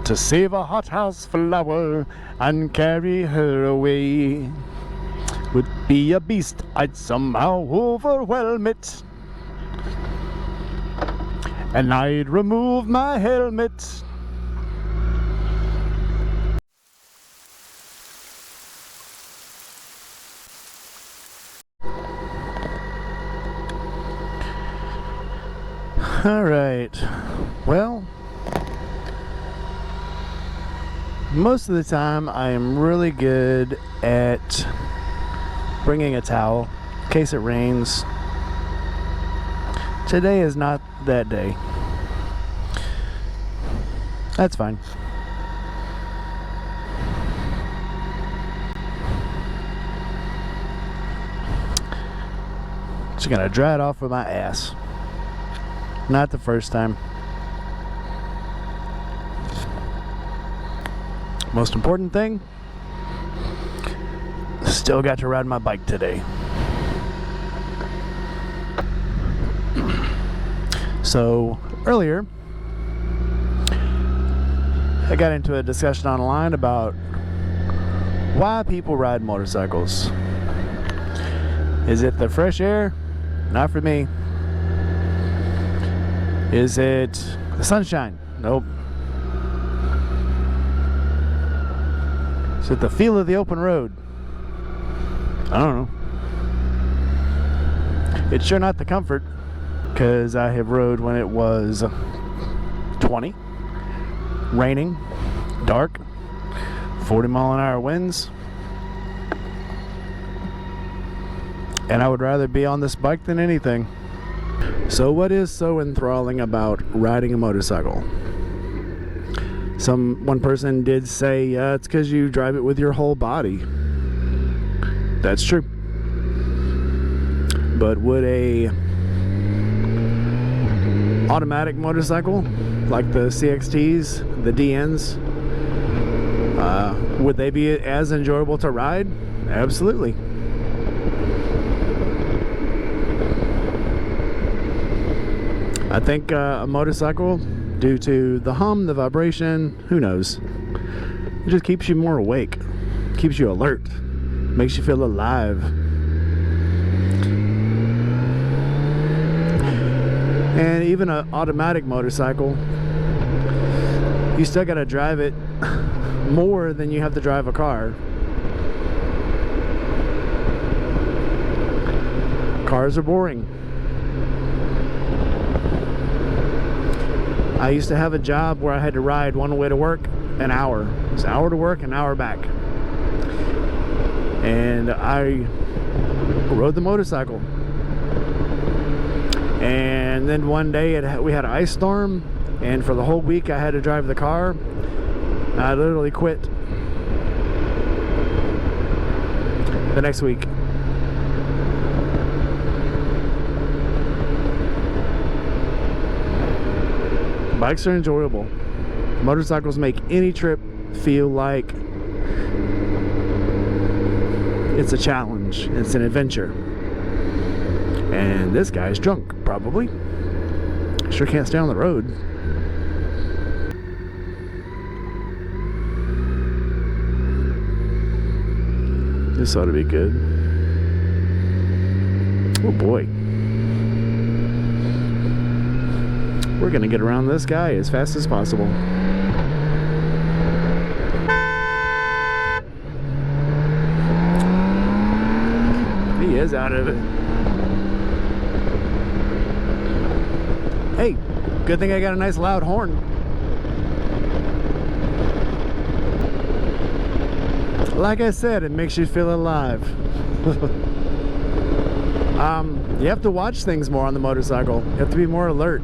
to save a hothouse flower and carry her away. Would be a beast, I'd somehow overwhelm it, and I'd remove my helmet. Alright, well, most of the time I am really good at bringing a towel in case it rains. Today is not that day. That's fine. Just gonna dry it off with my ass. Not the first time. Most important thing, still got to ride my bike today. So earlier, I got into a discussion online about why people ride motorcycles. Is it the fresh air? Not for me. Is it the sunshine? Nope. Is it the feel of the open road? I don't know. It's sure not the comfort, because I have rode when it was 20, raining, dark, 40-mile-an-hour winds, and I would rather be on this bike than anything. So what is so enthralling about riding a motorcycle? One person did say it's because you drive it with your whole body. That's true. But would a automatic motorcycle like the CXTs, the DNs, would they be as enjoyable to ride? Absolutely. I think a motorcycle, due to the hum, the vibration, who knows, it just keeps you more awake, keeps you alert, makes you feel alive. And even an automatic motorcycle, you still got to drive it more than you have to drive a car. Cars are boring. I used to have a job where I had to ride one way to work, an hour. It's an hour to work, an hour back. And I rode the motorcycle. And then one day we had an ice storm, and for the whole week I had to drive the car. I literally quit the next week. Bikes are enjoyable. Motorcycles make any trip feel like it's a challenge, it's an adventure. And this guy's drunk, probably. Sure can't stay on the road. This ought to be good. Oh boy. We're gonna get around this guy as fast as possible. He is out of it. Hey, good thing I got a nice loud horn. Like I said, it makes you feel alive. You have to watch things more on the motorcycle. You have to be more alert.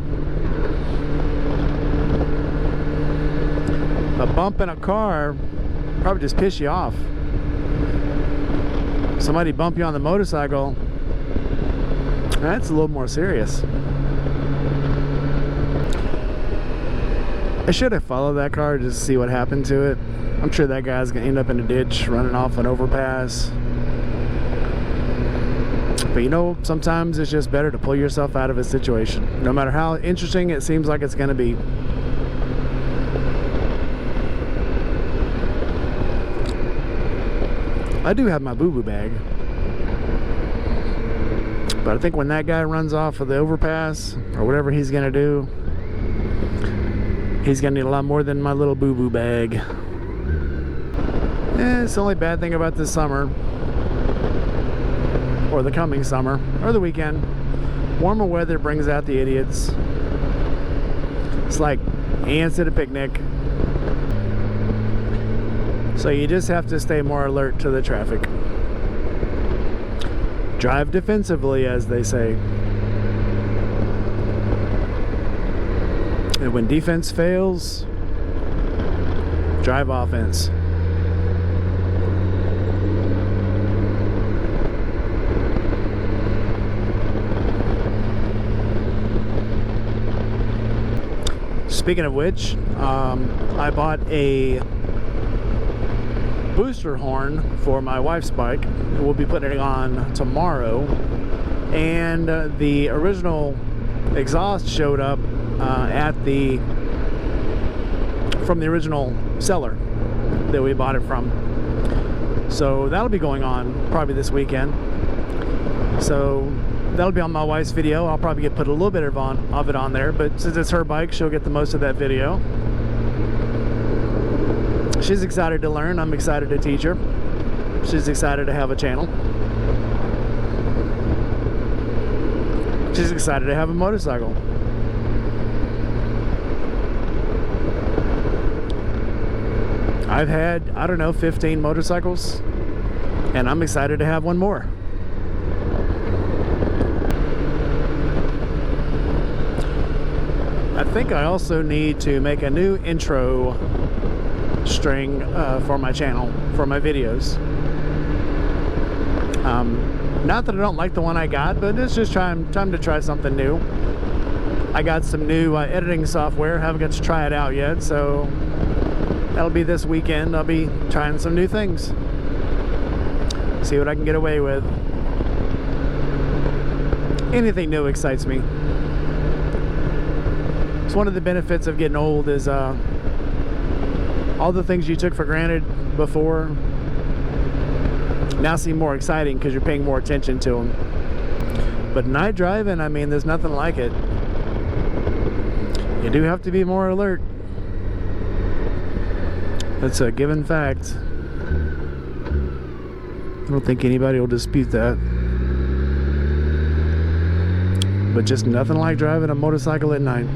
A bump in a car probably just piss you off. Somebody bump you on the motorcycle, that's a little more serious. I should have followed that car just to see what happened to it. I'm sure that guy's gonna end up in a ditch running off an overpass. But you know, sometimes it's just better to pull yourself out of a situation, no matter how interesting it seems like it's gonna be. I do have my boo-boo bag. But I think when that guy runs off of the overpass, or whatever he's gonna do, he's gonna need a lot more than my little boo-boo bag. It's the only bad thing about this summer, or the coming summer, or the weekend. Warmer weather brings out the idiots. It's like ants at a picnic. So you just have to stay more alert to the traffic. Drive defensively, as they say. And when defense fails, drive offense. Speaking of which, I bought a booster horn for my wife's bike. We'll be putting it on tomorrow, and the original exhaust showed up from the original seller that we bought it from. So that'll be going on probably this weekend. So that'll be on my wife's video. I'll probably put a little bit of it on there, but since it's her bike, she'll get the most of that video. She's excited to learn. I'm excited to teach her. She's excited to have a channel. She's excited to have a motorcycle. I've had, I don't know, 15 motorcycles, and I'm excited to have one more. I think I also need to make a new intro string for my channel, for my videos. Not that I don't like the one I got, but it's just time to try something new. I got some new editing software, haven't got to try it out yet, so that'll be this weekend. I'll be trying some new things, see what I can get away with. Anything new excites me. It's one of the benefits of getting old is all the things you took for granted before now seem more exciting because you're paying more attention to them. But night driving, I mean, there's nothing like it. You do have to be more alert. That's a given fact. I don't think anybody will dispute that. But just nothing like driving a motorcycle at night.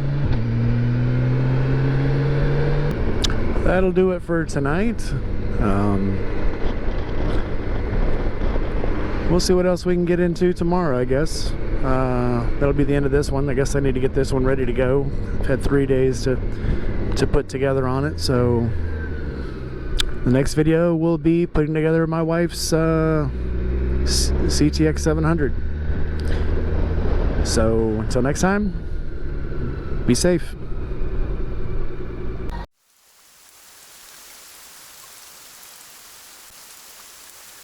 That'll do it for tonight. We'll see what else we can get into tomorrow, I guess. That'll be the end of this one. I guess I need to get this one ready to go. I've had 3 days to put together on it, so the next video will be putting together my wife's CTX 700. So until next time, be safe.